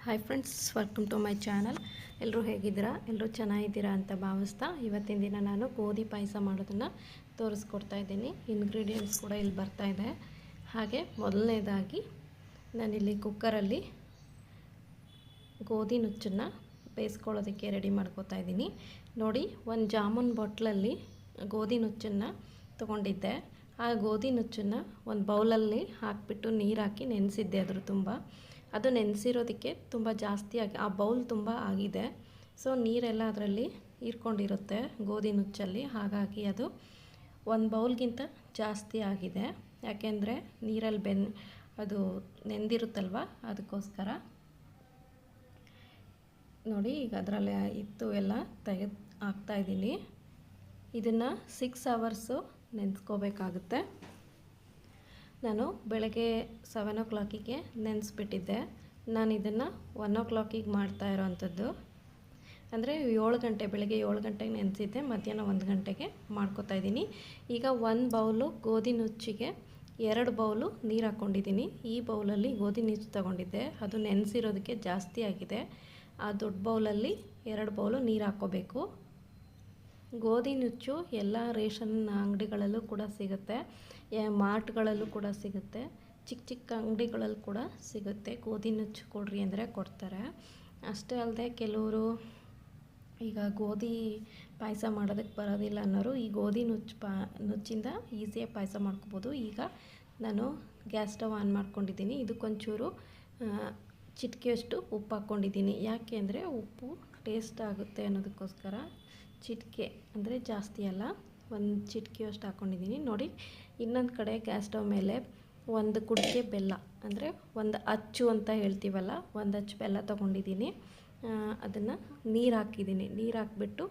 Hi friends, welcome to my channel. ಎಲ್ಲರೂ ಹೇಗಿದ್ದೀರಾ? ಎಲ್ಲರೂ ಚೆನ್ನಾಗಿದ್ದೀರಾ ಅಂತ ಭಾವಿಸ್ತಾ ಇವತ್ತಿನ ದಿನ ನಾನು ಗೋಧಿ ಪಾಯಸ ಮಾಡೋದನ್ನು ತೋರಿಸ್ಕೊಡ್ತಾ ಇದ್ದೀನಿ. ಇಂಗ್ರೀಡಿಯೆಂಟ್ಸ್ ಕೂಡ ಇಲ್ಲಿ ಬರ್ತಾ ಇದೆ. ಹಾಗೆ ಮೊದಲನೇದಾಗಿ ನಾನಿಲ್ಲಿ ಕುಕ್ಕರಲ್ಲಿ ಗೋಧಿ ನುಚ್ಚನ್ನು ಬೇಯಿಸ್ಕೊಳ್ಳೋದಕ್ಕೆ ರೆಡಿ ಮಾಡ್ಕೋತಾ ಇದ್ದೀನಿ. ನೋಡಿ, ಒಂದು ಜಾಮೂನ್ ಬಾಟ್ಲಲ್ಲಿ ಗೋಧಿ ನುಚ್ಚನ್ನು ತೊಗೊಂಡಿದ್ದೆ. ಆ ಗೋಧಿ ನುಚ್ಚನ್ನು ಒಂದು ಬೌಲಲ್ಲಿ ಹಾಕಿಬಿಟ್ಟು ನೀರು ಹಾಕಿ ನೆನೆಸಿದ್ದೆ. ಅದು ನೆನೆಸಿರೋದಕ್ಕೆ ತುಂಬ ಜಾಸ್ತಿ ಆಗಿ ಆ ಬೌಲ್ ತುಂಬ ಆಗಿದೆ. ಸೊ ನೀರೆಲ್ಲ ಅದರಲ್ಲಿ ಹೀರ್ಕೊಂಡಿರುತ್ತೆ ಗೋಧಿ ನುಚ್ಚಲ್ಲಿ. ಹಾಗಾಗಿ ಅದು ಒಂದು ಬೌಲ್ಗಿಂತ ಜಾಸ್ತಿ ಆಗಿದೆ. ಯಾಕೆಂದರೆ ನೀರಲ್ಲಿ ಅದು ನೆಂದಿರುತ್ತಲ್ವ, ಅದಕ್ಕೋಸ್ಕರ. ನೋಡಿ, ಈಗ ಅದರಲ್ಲಿ ಇತ್ತು ಎಲ್ಲ ತೆಗೆದು ಹಾಕ್ತಾಯಿದ್ದೀನಿ. ಇದನ್ನು 6 hours ನೆನೆಸ್ಕೋಬೇಕಾಗುತ್ತೆ. ನಾನು ಬೆಳಗ್ಗೆ 7 o'clock ನೆನೆಸ್ಬಿಟ್ಟಿದ್ದೆ. ನಾನು ಇದನ್ನು 1 o'clock ಮಾಡ್ತಾ ಇರೋವಂಥದ್ದು. ಅಂದರೆ 7 ಗಂಟೆ, ಬೆಳಗ್ಗೆ 7 ಗಂಟೆಗೆ ನೆನೆಸಿದ್ದೆ, ಮಧ್ಯಾಹ್ನ 1 ಗಂಟೆಗೆ ಮಾಡ್ಕೋತಾ ಇದ್ದೀನಿ. ಈಗ 1 ಬೌಲು ಗೋಧಿ ನುಚ್ಚಿಗೆ 2 ಬೌಲು ನೀರು ಹಾಕ್ಕೊಂಡಿದ್ದೀನಿ. ಈ ಬೌಲಲ್ಲಿ ಗೋಧಿ ನುಚ್ಚು ತೊಗೊಂಡಿದ್ದೆ, ಅದು ನೆನೆಸಿರೋದಕ್ಕೆ ಜಾಸ್ತಿ ಆಗಿದೆ. ಆ ದೊಡ್ಡ ಬೌಲಲ್ಲಿ 2 ಬೌಲು ನೀರು ಹಾಕ್ಕೋಬೇಕು. ಗೋಧಿ ನುಚ್ಚು ಎಲ್ಲ ರೇಷನ್ ಅಂಗಡಿಗಳಲ್ಲೂ ಕೂಡ ಸಿಗುತ್ತೆ, ಮಾರ್ಟ್ಗಳಲ್ಲೂ ಕೂಡ ಸಿಗುತ್ತೆ, ಚಿಕ್ಕ ಚಿಕ್ಕ ಅಂಗಡಿಗಳಲ್ಲೂ ಕೂಡ ಸಿಗುತ್ತೆ. ಗೋಧಿ ನುಚ್ಚು ಕೊಡ್ರಿ ಅಂದರೆ ಕೊಡ್ತಾರೆ. ಅಷ್ಟೇ ಅಲ್ಲದೆ ಕೆಲವರು ಈಗ ಗೋಧಿ ಪಾಯಸ ಮಾಡೋದಕ್ಕೆ ಬರೋದಿಲ್ಲ ಅನ್ನೋರು ಈ ಗೋಧಿ ನುಚ್ಚಿಂದ ಈಸಿಯಾಗಿ ಪಾಯಸ ಮಾಡ್ಕೋಬೋದು. ಈಗ ನಾನು ಗ್ಯಾಸ್ ಸ್ಟವ್ ಆನ್ ಮಾಡ್ಕೊಂಡಿದ್ದೀನಿ. ಇದಕ್ಕೊಂಚೂರು ಚಿಟಿಕೆಯಷ್ಟು ಉಪ್ಪು ಹಾಕ್ಕೊಂಡಿದ್ದೀನಿ. ಯಾಕೆ ಅಂದರೆ ಉಪ್ಪು ಟೇಸ್ಟ್ ಆಗುತ್ತೆ ಅನ್ನೋದಕ್ಕೋಸ್ಕರ. ಚಿಟಿಕೆ ಅಂದರೆ ಜಾಸ್ತಿ ಅಲ್ಲ, ಒಂದು ಚಿಟಿಕೆಯಷ್ಟು ಹಾಕ್ಕೊಂಡಿದ್ದೀನಿ. ನೋಡಿ, ಇನ್ನೊಂದು ಕಡೆ ಗ್ಯಾಸ್ ಸ್ಟವ್ ಮೇಲೆ 1 ಕುಡಿಕೆ ಬೆಲ್ಲ, ಅಂದರೆ 1 ಅಚ್ಚು ಅಂತ ಹೇಳ್ತೀವಲ್ಲ, 1 ಅಚ್ಚು ಬೆಲ್ಲ ತೊಗೊಂಡಿದ್ದೀನಿ. ಅದನ್ನು ನೀರು ಹಾಕಿದ್ದೀನಿ. ನೀರು ಹಾಕ್ಬಿಟ್ಟು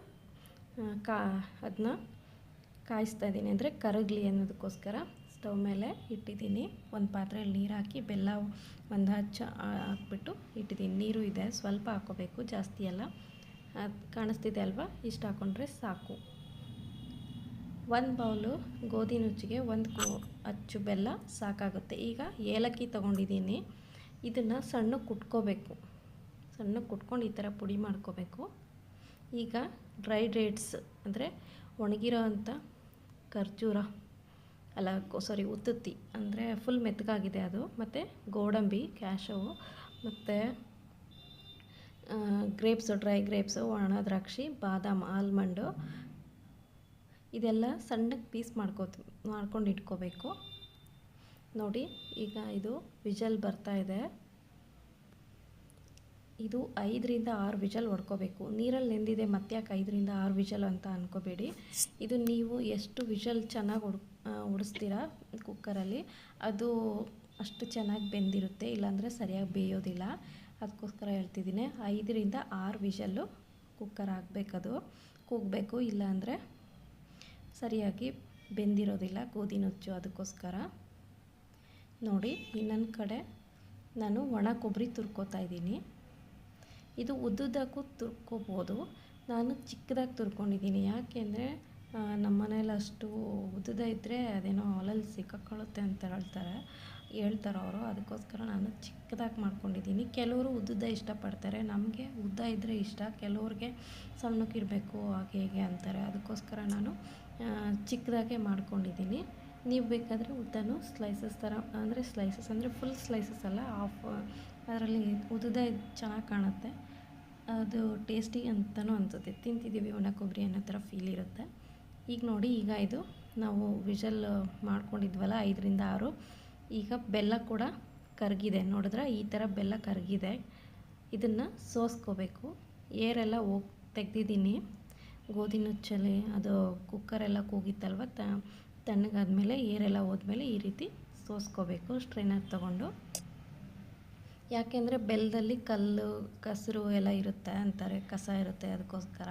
ಅದನ್ನ ಕಾಯಿಸ್ತಾ ಇದ್ದೀನಿ, ಅಂದರೆ ಕರಗಲಿ ಅನ್ನೋದಕ್ಕೋಸ್ಕರ ಸ್ಟವ್ ಮೇಲೆ ಇಟ್ಟಿದ್ದೀನಿ. ಒಂದು ಪಾತ್ರೆಯಲ್ಲಿ ನೀರು ಹಾಕಿ ಬೆಲ್ಲ 1 ಅಚ್ಚು ಹಾಕ್ಬಿಟ್ಟು ಇಟ್ಟಿದ್ದೀನಿ. ನೀರು ಇದೆ, ಸ್ವಲ್ಪ ಹಾಕ್ಕೋಬೇಕು, ಜಾಸ್ತಿ ಅಲ್ಲ. ಅದು ಕಾಣಿಸ್ತಿದೆ ಅಲ್ವಾ, ಇಷ್ಟು ಹಾಕ್ಕೊಂಡ್ರೆ ಸಾಕು. 1 ಬೌಲು ಗೋಧಿ ನುಚ್ಚಿಗೆ 1 ಅಚ್ಚು ಬೆಲ್ಲ ಸಾಕಾಗುತ್ತೆ. ಈಗ ಏಲಕ್ಕಿ ತೊಗೊಂಡಿದ್ದೀನಿ. ಇದನ್ನು ಸಣ್ಣಕ್ಕೆ ಕುಟ್ಕೋಬೇಕು. ಸಣ್ಣಕ್ಕೆ ಕುಟ್ಕೊಂಡು ಈ ಥರ ಪುಡಿ ಮಾಡ್ಕೋಬೇಕು. ಈಗ ಡ್ರೈ ಡೇಟ್ಸ್, ಅಂದರೆ ಒಣಗಿರೋ ಅಂಥ ಖರ್ಜೂರ ಉತ್ತುತ್ತಿ, ಅಂದರೆ ಫುಲ್ ಮೆತ್ತಗಾಗಿದೆ ಅದು, ಮತ್ತು ಗೋಡಂಬಿ, ಕ್ಯಾಶವು, ಮತ್ತು ಗ್ರೇಪ್ಸು, ಡ್ರೈ ಗ್ರೇಪ್ಸು, ಒಣ ದ್ರಾಕ್ಷಿ, ಬಾದಾಮ್, ಆಲ್ಮಂಡು, ಇದೆಲ್ಲ ಸಣ್ಣಕ್ಕೆ ಪೀಸ್ ಮಾಡ್ಕೊಂಡು ಇಟ್ಕೋಬೇಕು. ನೋಡಿ, ಈಗ ಇದು ವಿಜಲ್ ಬರ್ತಾ ಇದೆ. ಇದು 5 ರಿಂದ 6 ವಿಜಲ್ ಹೊಡ್ಕೋಬೇಕು. ನೀರಲ್ಲಿ ನೆಂದಿದೆ, ಮತ್ತೆ ಯಾಕೆ 5 ರಿಂದ 6 ವಿಜಲ್ ಅಂತ ಅಂದ್ಕೋಬೇಡಿ. ಇದು ನೀವು ಎಷ್ಟು ವಿಜಲ್ ಚೆನ್ನಾಗಿ ಹೊಡಿಸ್ತೀರಾ ಕುಕ್ಕರಲ್ಲಿ, ಅದು ಅಷ್ಟು ಚೆನ್ನಾಗಿ ಬೆಂದಿರುತ್ತೆ. ಇಲ್ಲಾಂದರೆ ಸರಿಯಾಗಿ ಬೇಯೋದಿಲ್ಲ. ಅದಕ್ಕೋಸ್ಕರ ಹೇಳ್ತಿದ್ದೀನಿ, 5 ರಿಂದ 6 ವಿಜಲ್ಲು ಕುಕ್ಕರ್ ಆಗಬೇಕದು, ಕೂಗಬೇಕು. ಇಲ್ಲಾಂದರೆ ಸರಿಯಾಗಿ ಬೆಂದಿರೋದಿಲ್ಲ ಗೋಧಿ ನುಚ್ಚು, ಅದಕ್ಕೋಸ್ಕರ. ನೋಡಿ, ಇನ್ನೊಂದು ಕಡೆ ನಾನು ಒಣ ಕೊಬ್ಬರಿ ತುರ್ಕೋತಾ ಇದ್ದೀನಿ. ಇದು ಉದ್ದುದ್ದಕ್ಕೂ ತುರ್ಕೋಬೋದು. ನಾನು ಚಿಕ್ಕದಾಗಿ ತುರ್ಕೊಂಡಿದ್ದೀನಿ. ಯಾಕೆ ಅಂದರೆ ನಮ್ಮ ಮನೇಲಿ ಅಷ್ಟು ಉದ್ದುದ ಇದ್ದರೆ ಅದೇನೋ ಒಲೆಯಲ್ಲಿ ಸಿಕ್ಕಾಕೊಳ್ಳುತ್ತೆ ಅಂತ ಹೇಳ್ತಾರೆ ಅವರು. ಅದಕ್ಕೋಸ್ಕರ ನಾನು ಚಿಕ್ಕದಾಗಿ ಮಾಡ್ಕೊಂಡಿದ್ದೀನಿ. ಕೆಲವರು ಉದ್ದುದ ಇಷ್ಟಪಡ್ತಾರೆ, ನಮಗೆ ಉದ್ದ ಇದ್ದರೆ ಇಷ್ಟ. ಕೆಲವ್ರಿಗೆ ಸಣ್ಣಕ್ಕಿರಬೇಕು ಹಾಗೆ ಹೇಗೆ ಅಂತಾರೆ. ಅದಕ್ಕೋಸ್ಕರ ನಾನು ಚಿಕ್ಕದಾಗೆ ಮಾಡ್ಕೊಂಡಿದ್ದೀನಿ. ನೀವು ಬೇಕಾದರೆ ಉದ್ದನೂ ಸ್ಲೈಸಸ್ ಥರ, ಅಂದರೆ ಸ್ಲೈಸಸ್ ಅಂದರೆ ಫುಲ್ ಸ್ಲೈಸಸ್ ಅಲ್ಲ, ಅದರಲ್ಲಿ ಉದ್ದುದ ಚೆನ್ನಾಗಿ ಕಾಣುತ್ತೆ. ಅದು ಟೇಸ್ಟಿ ಅಂತಲೂ ಅನಿಸುತ್ತೆ. ತಿಂತಿದ್ದೀವಿ ಒಣ ಕೊಬ್ಬರಿ ಅನ್ನೋ ಥರ ಫೀಲ್ ಇರುತ್ತೆ. ಈಗ ನೋಡಿ, ಈಗ ಇದು ನಾವು ವಿಜಲ್ ಮಾಡ್ಕೊಂಡಿದ್ವಲ್ಲ 5 ರಿಂದ 6, ಈಗ ಬೆಲ್ಲ ಕೂಡ ಕರಗಿದೆ. ನೋಡಿದ್ರೆ ಈ ಥರ ಬೆಲ್ಲ ಕರಗಿದೆ. ಇದನ್ನು ಸೋಸ್ಕೋಬೇಕು. ಏರೆಲ್ಲ ತೆಗ್ದಿದ್ದೀನಿ ಗೋಧಿ ನುಚ್ಚಲ್ಲಿ. ಅದು ಕುಕ್ಕರೆಲ್ಲ ಕೂಗಿತ್ತಲ್ವ, ತಣ್ಣಗಾದ್ಮೇಲೆ ಏರೆಲ್ಲ ಹೋದ್ಮೇಲೆ ಈ ರೀತಿ ಸೋಸ್ಕೋಬೇಕು ಸ್ಟ್ರೈನರ್ ತೊಗೊಂಡು. ಯಾಕೆಂದರೆ ಬೆಲ್ಲದಲ್ಲಿ ಕಲ್ಲು ಕೆಸರು ಎಲ್ಲ ಇರುತ್ತೆ ಅಂತಾರೆ, ಕಸ ಇರುತ್ತೆ. ಅದಕ್ಕೋಸ್ಕರ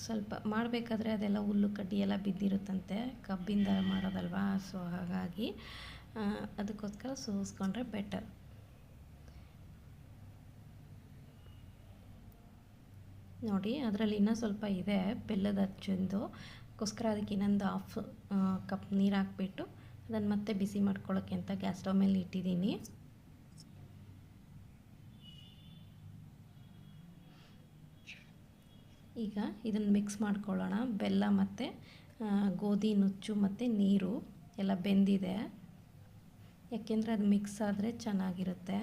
ಸ್ವಲ್ಪ ಮಾಡಬೇಕಾದ್ರೆ ಅದೆಲ್ಲ ಹುಲ್ಲು ಕಡ್ಡಿ ಎಲ್ಲ ಬಿದ್ದಿರುತ್ತಂತೆ, ಕಬ್ಬಿಂದ ಮಾಡೋದಲ್ವಾ. ಸೊ ಹಾಗಾಗಿ ಅದಕ್ಕೋಸ್ಕರ ಸೋಸ್ಕೊಂಡ್ರೆ ಬೆಟರ್. ನೋಡಿ, ಅದರಲ್ಲಿ ಇನ್ನೂ ಸ್ವಲ್ಪ ಇದೆ ಬೆಲ್ಲದ ಅಚ್ಚುಗೋಸ್ಕರ. ಅದಕ್ಕೆ ಇನ್ನೊಂದು 1/2 ಕಪ್ ನೀರು ಹಾಕ್ಬಿಟ್ಟು ಅದನ್ನು ಮತ್ತೆ ಬಿಸಿ ಮಾಡ್ಕೊಳ್ಳೋಕ್ಕೆ ಅಂತ ಗ್ಯಾಸ್ ಸ್ಟವ್ ಮೇಲೆ ಇಟ್ಟಿದ್ದೀನಿ. ಈಗ ಇದನ್ನು ಮಿಕ್ಸ್ ಮಾಡ್ಕೊಳ್ಳೋಣ. ಬೆಲ್ಲ ಮತ್ತು ಗೋಧಿ ನುಚ್ಚು ಮತ್ತು ನೀರು ಎಲ್ಲ ಬೆಂದಿದೆ, ಯಾಕೆಂದರೆ ಅದು ಮಿಕ್ಸ್ ಆದರೆ ಚೆನ್ನಾಗಿರುತ್ತೆ.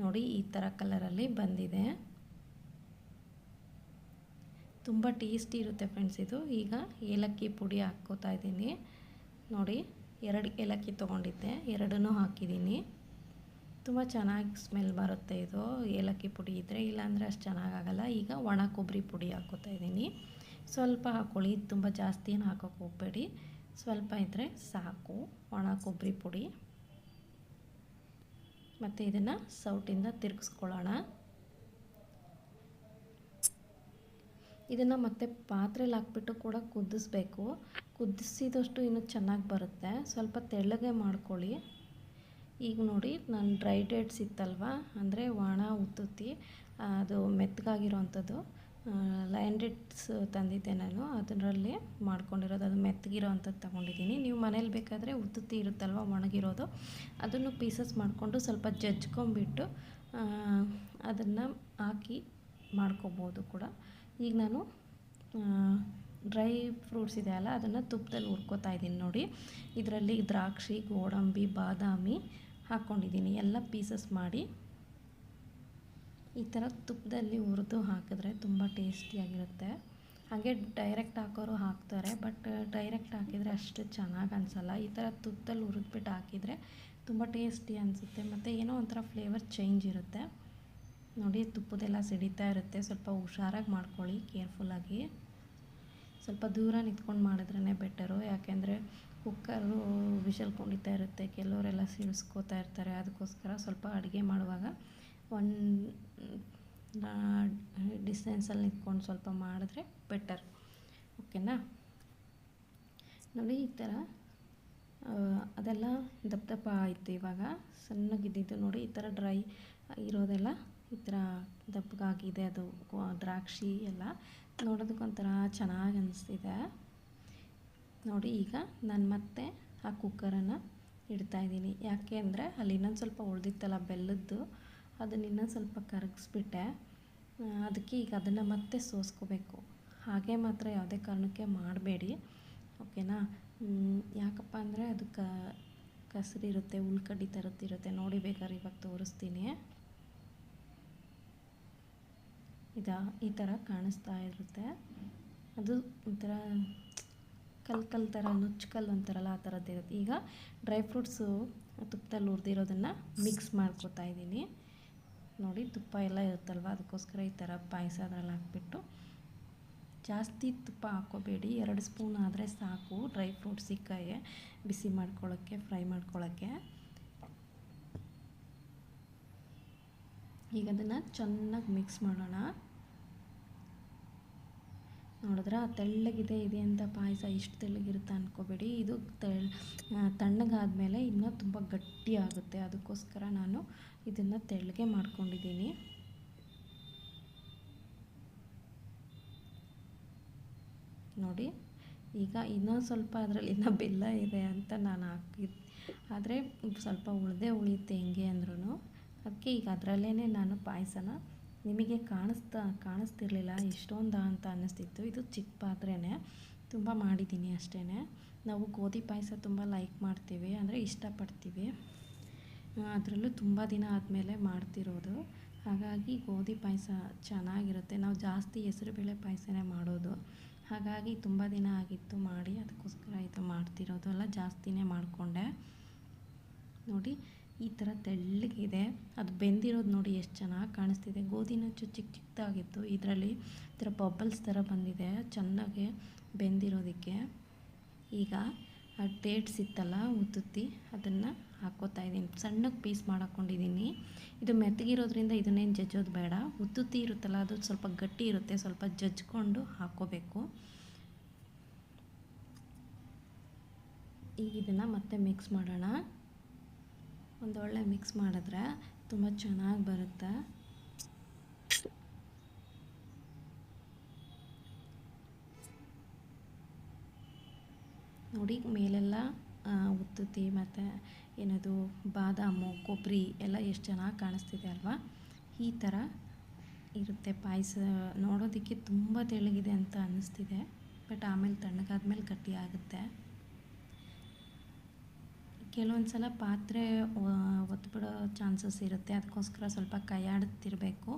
ನೋಡಿ ಈ ಥರ ಕಲರಲ್ಲಿ ಬಂದಿದೆ, ತುಂಬ ಟೇಸ್ಟಿ ಇರುತ್ತೆ ಫ್ರೆಂಡ್ಸ್ ಇದು. ಈಗ ಏಲಕ್ಕಿ ಪುಡಿ ಹಾಕ್ಕೋತಾ ಇದ್ದೀನಿ. ನೋಡಿ 2 ಏಲಕ್ಕಿ ತೊಗೊಂಡಿದ್ದೆ, 2 ಹಾಕಿದ್ದೀನಿ. ತುಂಬ ಚೆನ್ನಾಗಿ ಸ್ಮೆಲ್ ಬರುತ್ತೆ ಇದು ಏಲಕ್ಕಿ ಪುಡಿ ಇದ್ದರೆ, ಇಲ್ಲಾಂದರೆ ಅಷ್ಟು ಚೆನ್ನಾಗಾಗಲ್ಲ. ಈಗ ಒಣ ಕೊಬ್ಬರಿ ಪುಡಿ ಹಾಕ್ಕೋತಾ ಇದ್ದೀನಿ. ಸ್ವಲ್ಪ ಹಾಕ್ಕೊಳ್ಳಿ, ತುಂಬ ಜಾಸ್ತಿ ಏನು ಹಾಕೋಕ್ಕೆ ಹೋಗಬೇಡಿ, ಸ್ವಲ್ಪ ಇದ್ದರೆ ಸಾಕು ಒಣ ಕೊಬ್ಬರಿ ಪುಡಿ. ಮತ್ತು ಇದನ್ನು ಸೌಟಿಂದ ತಿರುಗಿಸ್ಕೊಳ್ಳೋಣ. ಇದನ್ನು ಮತ್ತೆ ಪಾತ್ರೆಯಲ್ಲಿ ಹಾಕ್ಬಿಟ್ಟು ಕೂಡ ಕುದಿಸ್ಬೇಕು. ಕುದಿಸಿದಷ್ಟು ಇನ್ನೂ ಚೆನ್ನಾಗಿ ಬರುತ್ತೆ. ಸ್ವಲ್ಪ ತೆಳ್ಳಗೆ ಮಾಡ್ಕೊಳ್ಳಿ. ಈಗ ನೋಡಿ, ನಾನು ಡ್ರೈ ಡೇಟ್ಸ್ ಇತ್ತಲ್ವ, ಅಂದರೆ ಒಣ ಉತ್ತುತ್ತಿ, ಅದು ಮೆತ್ತಗಾಗಿರೋವಂಥದ್ದು ಲಯನ್ ಡೇಟ್ಸ್ ತಂದಿದ್ದೆ ನಾನು, ಅದರಲ್ಲಿ ಮಾಡ್ಕೊಂಡಿರೋದು. ಅದು ಮೆತ್ತಗಿರೋ ಅಂಥದ್ದು ತೊಗೊಂಡಿದ್ದೀನಿ. ನೀವು ಮನೇಲಿ ಬೇಕಾದರೆ ಉತ್ತುತ್ತಿ ಇರುತ್ತಲ್ವ ಒಣಗಿರೋದು, ಅದನ್ನು ಪೀಸಸ್ ಮಾಡಿಕೊಂಡು ಸ್ವಲ್ಪ ಜಜ್ಕೊಂಬಿಟ್ಟು ಅದನ್ನು ಹಾಕಿ ಮಾಡ್ಕೋಬೋದು ಕೂಡ. ಈಗ ನಾನು ಡ್ರೈ ಫ್ರೂಟ್ಸ್ ಇದೆ ಅಲ್ಲ, ಅದನ್ನು ತುಪ್ಪದಲ್ಲಿ ಹುರ್ಕೋತಾ ಇದ್ದೀನಿ. ನೋಡಿ ಇದರಲ್ಲಿ ದ್ರಾಕ್ಷಿ, ಗೋಡಂಬಿ, ಬಾದಾಮಿ ಹಾಕ್ಕೊಂಡಿದ್ದೀನಿ, ಎಲ್ಲ ಪೀಸಸ್ ಮಾಡಿ ಈ ಥರ ತುಪ್ಪದಲ್ಲಿ ಹುರಿದು ಹಾಕಿದ್ರೆ ತುಂಬ ಟೇಸ್ಟಿಯಾಗಿರುತ್ತೆ. ಹಾಗೆ ಡೈರೆಕ್ಟ್ ಹಾಕೋರು ಹಾಕ್ತಾರೆ, ಬಟ್ ಡೈರೆಕ್ಟ್ ಹಾಕಿದರೆ ಅಷ್ಟು ಚೆನ್ನಾಗಿ ಅನಿಸಲ್ಲ. ಈ ಥರ ತುಪ್ಪದಲ್ಲಿ ಹುರಿದ್ಬಿಟ್ಟು ಹಾಕಿದರೆ ತುಂಬ ಟೇಸ್ಟಿ ಅನಿಸುತ್ತೆ, ಮತ್ತು ಏನೋ ಒಂಥರ ಫ್ಲೇವರ್ ಚೇಂಜ್ ಇರುತ್ತೆ. ನೋಡಿ ತುಪ್ಪದೆಲ್ಲ ಸಿಡಿತಾ ಇರುತ್ತೆ, ಸ್ವಲ್ಪ ಹುಷಾರಾಗಿ ಮಾಡ್ಕೊಳ್ಳಿ, ಕೇರ್ಫುಲ್ಲಾಗಿ. ಸ್ವಲ್ಪ ದೂರ ನಿಂತ್ಕೊಂಡು ಮಾಡಿದ್ರೇ ಬೆಟರು, ಯಾಕೆಂದರೆ ಕುಕ್ಕರು ವಿಷಲ್ ಕೊಂಡಿತಾ ಇರುತ್ತೆ, ಕೆಲವರೆಲ್ಲ ಸಿಡಿಸ್ಕೋತಾ ಇರ್ತಾರೆ. ಅದಕ್ಕೋಸ್ಕರ ಸ್ವಲ್ಪ ಅಡುಗೆ ಮಾಡುವಾಗ ಒಂದು ಡಿಸ್ಟೆನ್ಸಲ್ಲಿ ನಿಂತ್ಕೊಂಡು ಸ್ವಲ್ಪ ಮಾಡಿದ್ರೆ ಬೆಟರ್, ಓಕೆನಾ. ನೋಡಿ ಈ ಥರ ಅದೆಲ್ಲ ದಪ್ಪ ದಪ್ಪ ಆಯಿತು. ಇವಾಗ ಸಣ್ಣಗಿದ್ದಿದ್ದು ನೋಡಿ ಈ ಥರ ಡ್ರೈ ಇರೋದೆಲ್ಲ ಈ ಥರ ದಪ್ಪಗಾಗಿದೆ. ಅದು ದ್ರಾಕ್ಷಿ ಎಲ್ಲ ನೋಡೋದಕ್ಕೊಂಥರ ಚೆನ್ನಾಗಿ ಅನಿಸ್ತಿದೆ. ನೋಡಿ ಈಗ ನಾನು ಮತ್ತೆ ಆ ಕುಕ್ಕರನ್ನು ಇಡ್ತಾಯಿದ್ದೀನಿ. ಯಾಕೆ ಅಂದರೆ ಅಲ್ಲಿ ಇನ್ನೊಂದು ಸ್ವಲ್ಪ ಉಳಿದಿತ್ತಲ್ಲ ಬೆಲ್ಲದ್ದು, ಅದನ್ನ ಇನ್ನೊಂದು ಸ್ವಲ್ಪ ಕರಗಿಸ್ಬಿಟ್ಟೆ. ಅದಕ್ಕೆ ಈಗ ಅದನ್ನು ಮತ್ತೆ ಸೋಸ್ಕೋಬೇಕು. ಹಾಗೆ ಮಾತ್ರ ಯಾವುದೇ ಕಾರಣಕ್ಕೆ ಮಾಡಬೇಡಿ, ಓಕೆನಾ. ಯಾಕಪ್ಪ ಅಂದರೆ ಅದು ಕಸರಿರುತ್ತೆ, ಉಳ್ಕಡ್ಡಿ ಥರದ್ದಿರುತ್ತೆ. ನೋಡಿ ಬೇಕಾದ್ರೆ ಇವಾಗ ತೋರಿಸ್ತೀನಿ. ಈ ಥರ ಕಾಣಿಸ್ತಾ ಇರುತ್ತೆ. ಅದು ಒಂಥರ ಕಲ್ಲು ಥರ, ನುಚ್ಚು ಅಂತಾರಲ್ಲ, ಆ ಥರದ್ದಿರುತ್ತೆ. ಈಗ ಡ್ರೈ ಫ್ರೂಟ್ಸು ತುಪ್ಪದಲ್ಲಿ ಹುರಿದಿರೋದನ್ನು ಮಿಕ್ಸ್ ಮಾಡ್ಕೋತಾ ಇದ್ದೀನಿ. ನೋಡಿ ತುಪ್ಪ ಎಲ್ಲ ಇರುತ್ತಲ್ವ, ಅದಕ್ಕೋಸ್ಕರ ಈ ಥರ ಪಾಯಸ ಅದ್ರಲ್ಲಿ ಹಾಕ್ಬಿಟ್ಟು, ಜಾಸ್ತಿ ತುಪ್ಪ ಹಾಕ್ಕೋಬೇಡಿ, 2 ಸ್ಪೂನ್ ಆದರೆ ಸಾಕು ಡ್ರೈ ಫ್ರೂಟ್ಸ್ ಸಿಕ್ಕಾಗೆ ಬಿಸಿ ಮಾಡ್ಕೊಳ್ಳೋಕ್ಕೆ, ಫ್ರೈ ಮಾಡ್ಕೊಳ್ಳೋಕ್ಕೆ. ಈಗ ಅದನ್ನು ಚೆನ್ನಾಗಿ ಮಿಕ್ಸ್ ಮಾಡೋಣ. ನೋಡಿದ್ರೆ ತೆಳ್ಳಗಿದೆ ಅಂತ ಪಾಯಸ ಇಷ್ಟು ತೆಳ್ಳಗಿರುತ್ತೆ ಅಂದ್ಕೋಬೇಡಿ. ಇದು ತಣ್ಣಗಾದ್ಮೇಲೆ ಇನ್ನೂ ತುಂಬ ಗಟ್ಟಿ ಆಗುತ್ತೆ. ಅದಕ್ಕೋಸ್ಕರ ನಾನು ಇದನ್ನು ತೆಳ್ಳಗೆ ಮಾಡ್ಕೊಂಡಿದ್ದೀನಿ. ನೋಡಿ ಈಗ ಇನ್ನೂ ಸ್ವಲ್ಪ ಅದರಲ್ಲಿ ಇನ್ನೂ ಬೆಲ್ಲ ಇದೆ ಅಂತ ನಾನು ಹಾಕಿದ್ದು, ಆದರೆ ಸ್ವಲ್ಪ ಉಳಿಯುತ್ತೆ ಹೆಂಗೆ ಅಂದ್ರೂ. ಅದಕ್ಕೆ ಈಗ ಅದರಲ್ಲೇ ನಾನು ಪಾಯಸನ, ನಿಮಗೆ ಕಾಣಿಸ್ತಿರ್ಲಿಲ್ಲ ಇಷ್ಟೊಂದು ಅಂತ ಅನ್ನಿಸ್ತಿತ್ತು. ಇದು ಚಿಕ್ಕ ಪಾತ್ರೆನೇ, ತುಂಬ ಮಾಡಿದ್ದೀನಿ ಅಷ್ಟೇ. ನಾವು ಗೋಧಿ ಪಾಯಸ ತುಂಬ ಲೈಕ್ ಮಾಡ್ತೀವಿ, ಅಂದರೆ ಇಷ್ಟಪಡ್ತೀವಿ. ಅದರಲ್ಲೂ ತುಂಬ ದಿನ ಆದಮೇಲೆ ಮಾಡ್ತಿರೋದು, ಹಾಗಾಗಿ ಗೋಧಿ ಪಾಯಸ ಚೆನ್ನಾಗಿರುತ್ತೆ. ನಾವು ಜಾಸ್ತಿ ಹೆಸರುಬೇಳೆ ಪಾಯಸನೇ ಮಾಡೋದು, ಹಾಗಾಗಿ ತುಂಬ ದಿನ ಆಗಿತ್ತು ಮಾಡಿ, ಅದಕ್ಕೋಸ್ಕರ ಇದು ಮಾಡ್ತಿರೋದು. ಎಲ್ಲ ಜಾಸ್ತಿನೇ ಮಾಡಿಕೊಂಡೆ. ನೋಡಿ ಈ ಥರ ತೆಳ್ಳಗಿದೆ, ಅದು ಬೆಂದಿರೋದು ನೋಡಿ ಎಷ್ಟು ಚೆನ್ನಾಗಿ ಕಾಣಿಸ್ತಿದೆ. ಗೋಧಿ ನುಚ್ಚು ಚಿಕ್ಕದಾಗಿತ್ತು, ಇದರಲ್ಲಿ ಈ ಥರ ಬಬಲ್ಸ್ ಥರ ಬಂದಿದೆ ಚೆನ್ನಾಗಿ ಬೆಂದಿರೋದಕ್ಕೆ. ಈಗ ಆ ಡೇಟ್ಸ್ ಇತ್ತಲ್ಲ ಉತ್ತುತ್ತಿ, ಅದನ್ನು ಹಾಕ್ಕೋತಾ ಇದ್ದೀನಿ. ಸಣ್ಣಗೆ ಪೀಸ್ ಮಾಡಾಕೊಂಡಿದ್ದೀನಿ. ಇದು ಮೆತ್ತಗಿರೋದ್ರಿಂದ ಇದನ್ನೇನು ಜಜ್ಜೋದು ಬೇಡ. ಉತ್ತುತ್ತಿ ಇರುತ್ತಲ್ಲ, ಅದು ಸ್ವಲ್ಪ ಗಟ್ಟಿ ಇರುತ್ತೆ, ಸ್ವಲ್ಪ ಜಜ್ಜಿಕೊಂಡು ಹಾಕ್ಕೋಬೇಕು. ಈಗ ಇದನ್ನು ಮತ್ತೆ ಮಿಕ್ಸ್ ಮಾಡೋಣ. ಒಂದೊಳ್ಳೆ ಮಿಕ್ಸ್ ಮಾಡಿದ್ರೆ ತುಂಬ ಚೆನ್ನಾಗಿ ಬರುತ್ತೆ. ನೋಡಿ ಮೇಲೆಲ್ಲ ಉತ್ತುತ್ತಿ ಮತ್ತು ಬಾದಾಮು, ಕೊಬ್ಬರಿ ಎಲ್ಲ ಎಷ್ಟು ಚೆನ್ನಾಗಿ ಕಾಣಿಸ್ತಿದೆ ಅಲ್ವಾ. ಈ ಥರ ಇರುತ್ತೆ ಪಾಯಸ. ನೋಡೋದಕ್ಕೆ ತುಂಬ ತೆಳ್ಳಗಿದೆ ಅಂತ ಅನ್ನಿಸ್ತಿದೆ, ಬಟ್ ಆಮೇಲೆ ತಣ್ಣಗಾದ್ಮೇಲೆ ಗಟ್ಟಿ ಆಗುತ್ತೆ. ಕೆಲವೊಂದು ಸಲ ಪಾತ್ರೆ ಒತ್ಬಿಡೋ ಚಾನ್ಸಸ್ ಇರುತ್ತೆ, ಅದಕ್ಕೋಸ್ಕರ ಸ್ವಲ್ಪ ಕೈ ಆಡುತ್ತಿರಬೇಕು.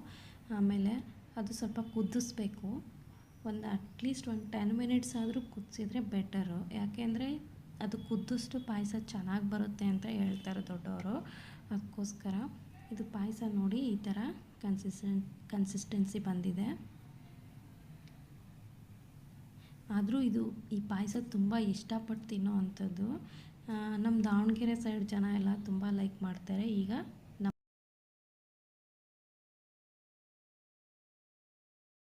ಆಮೇಲೆ ಅದು ಸ್ವಲ್ಪ ಕುದಿಸ್ಬೇಕು. ಅಟ್ಲೀಸ್ಟ್ ಒಂದು 10 ಮಿನಿಟ್ಸ್ ಆದರೂ ಕುದಿಸಿದ್ರೆ ಬೆಟರು. ಯಾಕೆಂದರೆ ಅದು ಕುದಿಸ್ಟು ಪಾಯಸ ಚೆನ್ನಾಗಿ ಬರುತ್ತೆ ಅಂತ ಹೇಳ್ತಾರೆ ದೊಡ್ಡವರು. ಅದಕ್ಕೋಸ್ಕರ ಇದು ಪಾಯಸ ನೋಡಿ ಈ ಥರ ಕನ್ಸಿಸ್ಟೆನ್ಸಿ ಬಂದಿದೆ. ಆದರೂ ಈ ಪಾಯಸ ತುಂಬ ಇಷ್ಟಪಟ್ಟು ತಿನ್ನೋ ಅಂಥದ್ದು. ನಮ್ಮ ದಾವಣಗೆರೆ ಸೈಡ್ ಜನ ಎಲ್ಲ ತುಂಬ ಲೈಕ್ ಮಾಡ್ತಾರೆ. ಈಗ